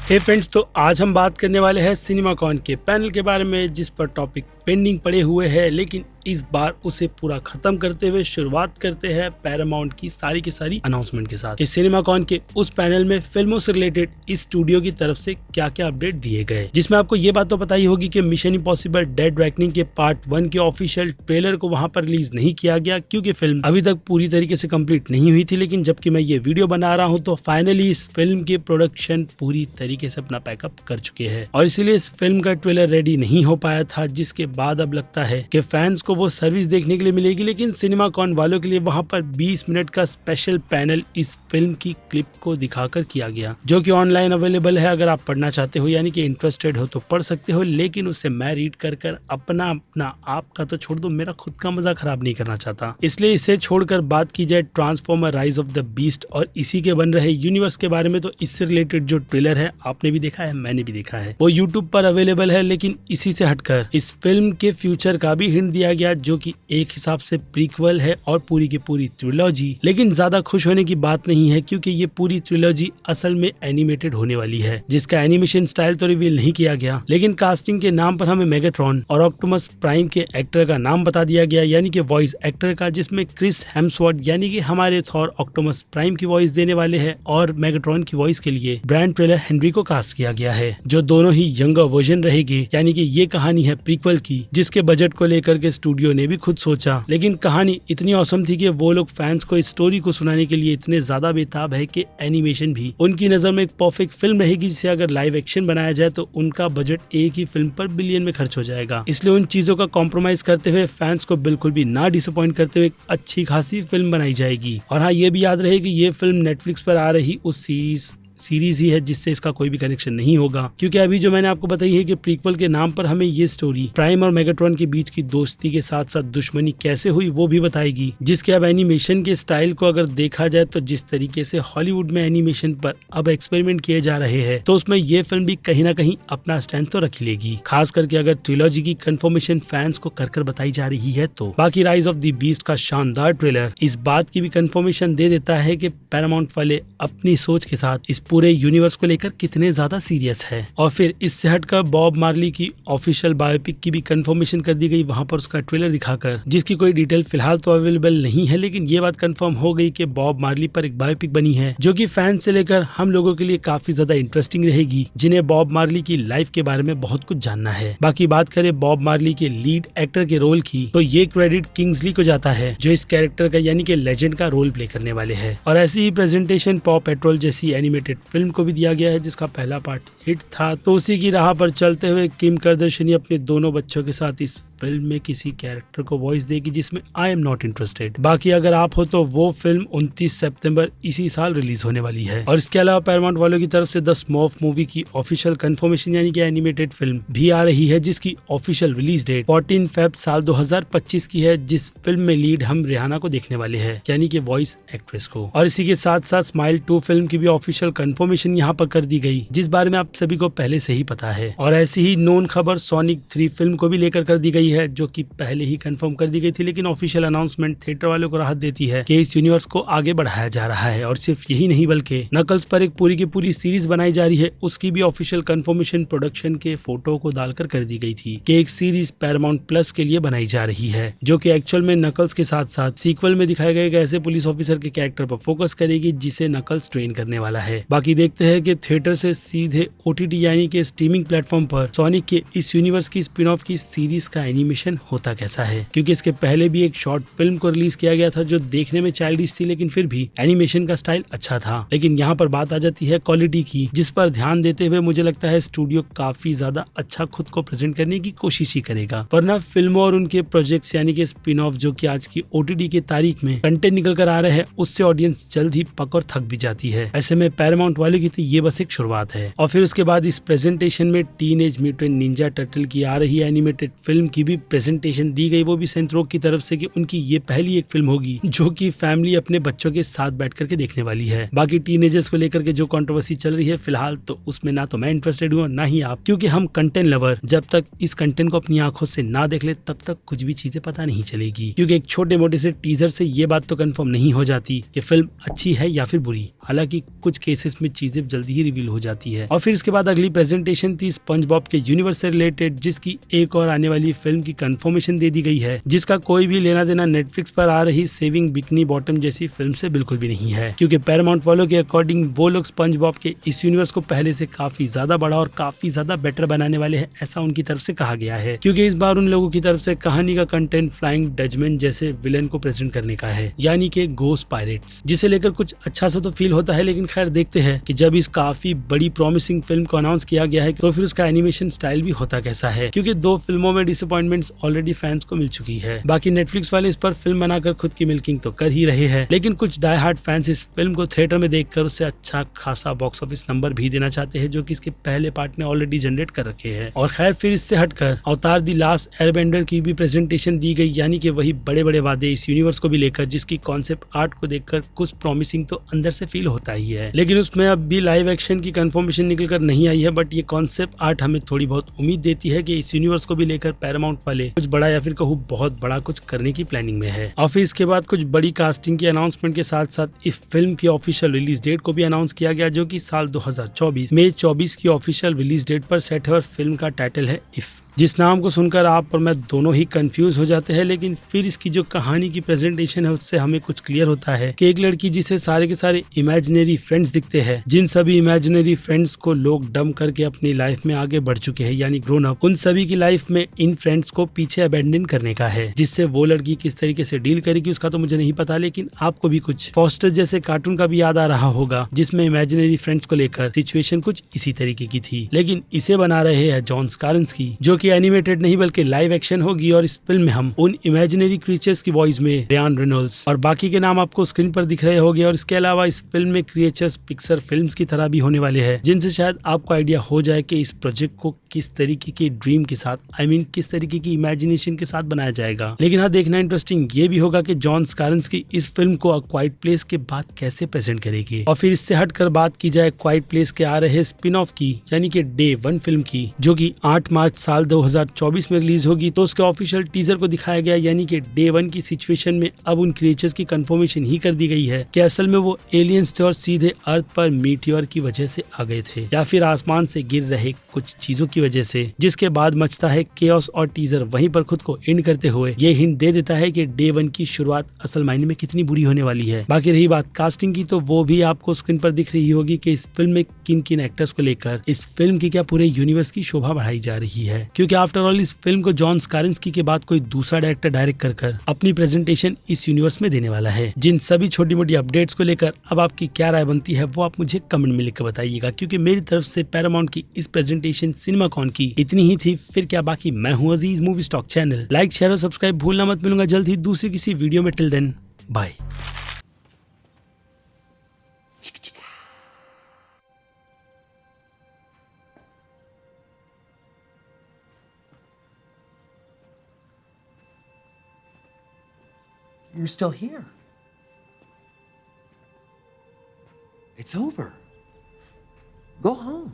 हे friends, तो आज हम बात करने वाले हैं सिनेमाकॉन के पैनल के बारे में, जिस पर टॉपिक पेंडिंग पड़े हुए हैं, लेकिन इस बार उसे पूरा खत्म करते हुए शुरुआत करते हैं पैरामाउंट की सारी अनाउंसमेंट के साथ कि सिनेमाकॉन के उस पैनल में फिल्मों से रिलेटेड इस स्टूडियो की तरफ से क्या क्या अपडेट दिए गए, जिसमें आपको ये बात तो पता ही होगी कि मिशन इम्पॉसिबल डेड रेकनिंग के पार्ट 1 के ऑफिशियल ट्रेलर को वहां पर रिलीज नहीं किया गया क्योंकि फिल्म अभी तक पूरी तरीके से कंप्लीट नहीं हुई थी। लेकिन जबकि मैं ये वीडियो बना रहा हूँ तो फाइनली इस फिल्म की प्रोडक्शन पूरी तरीके से अपना पैकअप कर चुके हैं और इसीलिए इस फिल्म का ट्रेलर रेडी नहीं हो पाया था, जिसके बाद अब लगता है कि फैंस को वो सर्विस देखने के लिए मिलेगी। लेकिन सिनेमाकॉन वालों के लिए वहां पर 20 मिनट का स्पेशल पैनल इस फिल्म की क्लिप को दिखाकर किया गया, जो कि ऑनलाइन अवेलेबल है। अगर आप पढ़ना चाहते हो यानी कि इंटरेस्टेड हो तो पढ़ सकते हो, लेकिन उससे मैं रीड कर अपना आपका तो छोड़ दो, मेरा खुद का मजा खराब नहीं करना चाहता, इसलिए इसे छोड़कर बात की जाए transformer rise of the beast और इसी के बन रहे यूनिवर्स के बारे में। तो इससे रिलेटेड जो ट्रेलर है आपने भी देखा है, मैंने भी देखा है, वो यूट्यूब पर अवेलेबल है। लेकिन इसी से हटकर इस फिल्म के फ्यूचर का भी हिंट दिया गया, जो कि एक हिसाब से प्रीक्वल है और पूरी की पूरी ट्रिलॉजी। लेकिन ज्यादा खुश होने की बात नहीं है क्योंकि ये पूरी ट्रिलॉजी असल में एनिमेटेड होने वाली है, जिसका एनिमेशन स्टाइल तो रिवील नहीं किया गया, लेकिन कास्टिंग के नाम पर हमें मेगाट्रॉन और ऑप्टिमस प्राइम के एक्टर का नाम बता दिया गया, यानी कि वॉइस एक्टर का, जिसमें क्रिस हेम्सवर्थ यानी कि हमारे थॉर ऑप्टिमस प्राइम की वॉइस देने वाले हैं और मेगाट्रॉन की वॉइस के लिए ब्रायन ट्रेलर हेनरी को कास्ट किया गया है, जो दोनों ही यंगर वर्जन रहेगी। यानी कि ये कहानी है प्रीक्वल की, जिसके बजट को लेकर के स्टूडियो ने भी खुद सोचा, लेकिन कहानी इतनी औसम थी कि वो लोग फैंस को इस स्टोरी को सुनाने के लिए इतने ज्यादा बेताब है कि एनिमेशन भी उनकी नजर में एक परफेक्ट फिल्म रहेगी, जिसे अगर लाइव एक्शन बनाया जाए तो उनका बजट एक ही फिल्म पर बिलियन में खर्च हो जाएगा। इसलिए उन चीजों का कॉम्प्रोमाइज करते हुए फैंस को बिल्कुल भी ना डिसअपॉइंट करते हुए अच्छी खासी फिल्म बनाई जाएगी। और हाँ, ये भी याद रहे कि ये फिल्म नेटफ्लिक्स पर आ रही उस सीरीज ही है, जिससे इसका कोई भी कनेक्शन नहीं होगा, क्योंकि अभी जो मैंने आपको बताई है कि प्रीक्वल के नाम पर हमें ये स्टोरी प्राइम और मेगाट्रॉन के बीच की दोस्ती के साथ साथ दुश्मनी कैसे हुई वो भी बताएगी, जिसके अब एनिमेशन के स्टाइल को अगर देखा जाए तो जिस तरीके से हॉलीवुड में एनिमेशन पर अब एक्सपेरिमेंट किए जा रहे हैं, तो उसमें ये फिल्म भी कहीं ना कहीं अपना स्टैंड तो रख लेगी, खास करके अगर ट्रिलॉजी की कंफर्मेशन फैंस को कर बताई जा रही है तो। बाकी राइज ऑफ द बीस्ट का शानदार ट्रेलर इस बात की भी कंफर्मेशन दे देता है कि पैरामाउंट वाले अपनी सोच के साथ इस पूरे यूनिवर्स को लेकर कितने ज्यादा सीरियस है। और फिर इससे हटकर बॉब मार्ली की ऑफिशियल बायोपिक की भी कंफर्मेशन कर दी गई वहां पर उसका ट्रेलर दिखाकर, जिसकी कोई डिटेल फिलहाल तो अवेलेबल नहीं है, लेकिन ये बात कंफर्म हो गई कि बॉब मार्ली पर एक बायोपिक बनी है, जो कि फैंस से लेकर हम लोगों के लिए काफी ज्यादा इंटरेस्टिंग रहेगी, जिन्हें बॉब मार्ली की लाइफ के बारे में बहुत कुछ जानना है। बाकी बात करें बॉब मार्ली के लीड एक्टर के रोल की, तो ये क्रेडिट किंग्सली को जाता है, जो इस कैरेक्टर का यानी कि लेजेंड का रोल प्ले करने वाले हैं। और ऐसी ही प्रेजेंटेशन पॉ पेट्रोल जैसी एनिमेटेड फिल्म को भी दिया गया है, जिसका पहला पार्ट हिट था। तो उसी की राह पर चलते हुए किम करदर्शियन अपने दोनों बच्चों के साथ इस फिल्म में किसी कैरेक्टर को वॉइस देगी, जिसमें आई एम नॉट इंटरेस्टेड। बाकी अगर आप हो तो वो फिल्म 29 सितंबर इसी साल रिलीज होने वाली है। और इसके अलावा पैरामाउंट वालों की तरफ से द स्मॉफ मूवी की ऑफिशियल कंफर्मेशन यानी कि एनिमेटेड फिल्म भी आ रही है, जिसकी ऑफिशियल रिलीज डेट 14 फेब साल 2025 की है, जिस फिल्म में लीड हम रिहाना को देखने वाले हैं, यानी कि वॉइस एक्ट्रेस को। और इसी के साथ साथ स्माइल 2 फिल्म की भी ऑफिशियल कंफर्मेशन यहाँ पर कर दी गई, जिस बारे में आप सभी को पहले से ही पता है। और ऐसी ही नोन खबर सोनिक 3 फिल्म को भी लेकर कर दी गई है, जो कि पहले ही कंफर्म कर दी गई थी, लेकिन ऑफिशियल अनाउंसमेंट थिएटर वालों को राहत देती है कि इस यूनिवर्स को आगे बढ़ाया जा रहा है। और सिर्फ यही नहीं बल्कि नकल्स पर एक पूरी की पूरी सीरीज बनाई जा रही है, उसकी भी ऑफिशियल कंफर्मेशन प्रोडक्शन के फोटो को डालकर कर दी गई थी कि एक सीरीज पैरामाउंट प्लस के लिए बनाई जा रही है, जो कि एक्चुअल में नकल्स के साथ साथ सीक्वल में दिखाए गए एक ऐसे पुलिस ऑफिसर के कैरेक्टर पर फोकस करेगी जिसे नकल्स ट्रेन करने वाला है। बाकी देखते हैं कि थिएटर से सीधे ओटीटी यानी कि स्ट्रीमिंग प्लेटफॉर्म पर सोनिक के इस यूनिवर्स की स्पिन ऑफ की सीरीज का एनिमेशन होता कैसा है, क्योंकि इसके पहले भी एक शॉर्ट फिल्म को रिलीज किया गया था जो देखने में चाइल्डिश थी, लेकिन फिर भी एनिमेशन का स्टाइल अच्छा था। लेकिन यहाँ पर बात आ जाती है क्वालिटी की, जिस पर ध्यान देते हुए मुझे लगता है स्टूडियो काफी ज्यादा अच्छा खुद को प्रेजेंट करने की कोशिश ही करेगा, वरना फिल्मों और उनके प्रोजेक्ट्स यानी कि स्पिन ऑफ जो कि आज की ओटीटी की तारीख में कंटेंट निकल कर आ रहे हैं, उससे ऑडियंस जल्द ही पक और थक भी जाती है। ऐसे में पैरामाउंट वाले की तो ये बस एक शुरुआत है। और फिर उसके बाद इस प्रेजेंटेशन में टीनेज म्यूटेंट निंजा टर्टल की आ रही एनिमेटेड फिल्म की भी प्रेजेंटेशन दी गई, वो भी सेंट रोग की तरफ से कि उनकी ये पहली एक फिल्म होगी जो कि फैमिली अपने बच्चों के साथ बैठ करके देखने वाली है। बाकी टीनेजर्स को लेकर के जो कंट्रोवर्सी चल रही है फिलहाल तो उसमें ना तो मैं इंटरेस्टेड हूँ ना ही आप, क्योंकि हम कंटेंट लवर जब तक इस कंटेंट को अपनी आंखों से ना देख ले तब तक कुछ भी चीजें पता नहीं चलेगी, क्योंकि एक छोटे मोटे से टीजर से ये बात तो कंफर्म नहीं हो जाती कि फिल्म अच्छी है या फिर बुरी। हालांकि कुछ केसेस बेसिस में चीजें जल्दी ही रिवील हो जाती है। और फिर इसके बाद अगली प्रेजेंटेशन थी स्पंज बॉब के यूनिवर्स से रिलेटेड, जिसकी एक और आने वाली फिल्म की कंफर्मेशन दे दी गई है, जिसका कोई भी लेना देना नेटफ्लिक्स पर आ रही सेविंग बिकनी बॉटम जैसी फिल्म से बिल्कुल भी नहीं है, क्योंकि पैरामाउंट वालों के अकॉर्डिंग वो लोग स्पंज बॉब के इस यूनिवर्स को पहले से काफी ज्यादा बड़ा और काफी ज्यादा बेटर बनाने वाले हैं, ऐसा उनकी तरफ से कहा गया है। क्योंकि इस बार उन लोगों की तरफ से कहानी का कंटेंट फ्लाइंग डचमैन जैसे विलेन को प्रेजेंट करने का है, यानी कि घोस्ट पायरेट्स, जिसे लेकर कुछ अच्छा सा तो फील होता है। लेकिन खैर देखते हैं कि जब इस काफी बड़ी प्रॉमिसिंग फिल्म को अनाउंस किया गया है तो फिर उसका एनिमेशन स्टाइल भी होता कैसा है, क्योंकि 2 फिल्मों में डिसअपॉइंटमेंट्स ऑलरेडी फैंस को मिल चुकी है। बाकी नेटफ्लिक्स वाले इस पर फिल्म बनाकर खुद की मिल्किंग तो कर ही रहे हैं, लेकिन कुछ डाई हार्ड फैंस इस फिल्म को थिएटर में देखकर उससे अच्छा खासा बॉक्स ऑफिस नंबर भी देना चाहते हैं, जो कि इसके पहले पार्ट ने ऑलरेडी जनरेट कर रखे हैं। और खैर फिर इससे हटकर अवतार द लास्ट एयरबेंडर की भी प्रेजेंटेशन दी गई, यानी कि वही बड़े बड़े वादे इस यूनिवर्स को भी लेकर, जिसकी कॉन्सेप्ट आर्ट को देखकर कुछ प्रॉमिसिंग तो अंदर से फील होता ही है। लेकिन उसमें अब भी लाइव एक्शन की कंफर्मेशन निकल कर नहीं आई है, बट ये कॉन्सेप्ट आर्ट हमें थोड़ी बहुत उम्मीद देती है कि इस यूनिवर्स को भी लेकर पैरामाउंट वाले कुछ बड़ा या फिर कहूँ बहुत बड़ा कुछ करने की प्लानिंग में है। और फिर इसके बाद कुछ बड़ी कास्टिंग की अनाउंसमेंट के साथ साथ इस फिल्म की ऑफिशियल रिलीज डेट को भी अनाउंस किया गया, जो कि साल 2024 मई 24 की ऑफिशियल रिलीज डेट पर सेट है। और फिल्म का टाइटल है इफ, जिस नाम को सुनकर आप और मैं दोनों ही कंफ्यूज हो जाते हैं। लेकिन फिर इसकी जो कहानी की प्रेजेंटेशन है उससे हमें कुछ क्लियर होता है कि एक लड़की जिसे सारे के सारे इमेजिनरी फ्रेंड्स दिखते हैं, जिन सभी इमेजिनरी फ्रेंड्स को लोग डम करके अपनी लाइफ में आगे बढ़ चुके हैं यानी ग्रोन अप, उन सभी की लाइफ में इन फ्रेंड्स को पीछे अबेंडन करने का है। जिससे वो लड़की किस तरीके से डील करेगी उसका तो मुझे नहीं पता, लेकिन आपको भी कुछ फॉस्टर जैसे कार्टून का भी याद आ रहा होगा, जिसमें इमेजिनरी फ्रेंड्स को लेकर सिचुएशन कुछ इसी तरीके की थी। लेकिन इसे बना रहे हैं जॉन स्कारन्स्की, जो कि एनिमेटेड नहीं बल्कि लाइव एक्शन होगी। और इस फिल्म में हम उन इमेजिनरी क्रिएचर्स की वॉइस में रियान रेनॉल्ड्स और बाकी के नाम आपको स्क्रीन पर दिख रहे होंगे। और इसके अलावा इस फिल्म में क्रिएचर्स पिक्सर फिल्म्स की तरह भी होने वाले हैं, जिनसे शायद आपको आइडिया हो जाए कि इस प्रोजेक्ट को किस तरीके की ड्रीम के साथ किस तरीके की इमेजिनेशन के साथ बनाया जाएगा। लेकिन हाँ, देखना इंटरेस्टिंग ये भी होगा कि जॉन स्कारन्स्की इस फिल्म को अ क्वाइट प्लेस के बाद कैसे प्रेजेंट करेगी। और फिर इससे हटकर बात की जाए क्वाइट प्लेस के आ रहे स्पिन ऑफ की, यानी कि डे 1 फिल्म की, जो कि 8 मार्च साल 2024 में रिलीज होगी। तो उसके ऑफिशियल टीजर को दिखाया गया, यानी कि डे 1 की सिचुएशन में अब उन क्रिएचर्स की कंफर्मेशन ही कर दी गई है कि असल में वो एलियंस थे और सीधे अर्थ पर मीटियोर की वजह से आ गए थे, या फिर आसमान से गिर रहे कुछ चीजों की वजह से। जिसके बाद मचता है केओस और टीजर वहीं पर खुद को एंड करते हुए ये हिंट दे देता है कि डे 1 की शुरुआत असल मायने में कितनी बुरी होने वाली है। बाकी रही बात कास्टिंग की, तो वो भी आपको स्क्रीन पर दिख रही होगी कि इस फिल्म में किन किन एक्टर्स को लेकर इस फिल्म की क्या पूरे यूनिवर्स की शोभा बढ़ाई जा रही है। क्योंकि आफ्टर ऑल इस फिल्म को जॉन स्कारन्स्की के बाद कोई दूसरा डायरेक्टर डायरेक्ट कर अपनी प्रेजेंटेशन इस यूनिवर्स में देने वाला है। जिन सभी छोटी मोटी अपडेट्स को लेकर अब आपकी क्या राय बनती है वो आप मुझे कमेंट में लिखकर बताइएगा, क्योंकि मेरी तरफ से पैरामाउंट की इस प्रेजेंटेशन सिनेमाकॉन की इतनी ही थी। फिर क्या बाकी, मैं हूँ Aziz movie stock channel, like share और सब्सक्राइब भूलना मत। मिलूंगा जल्द ही दूसरी किसी वीडियो में। Till then bye. You're still here. It's over. Go home.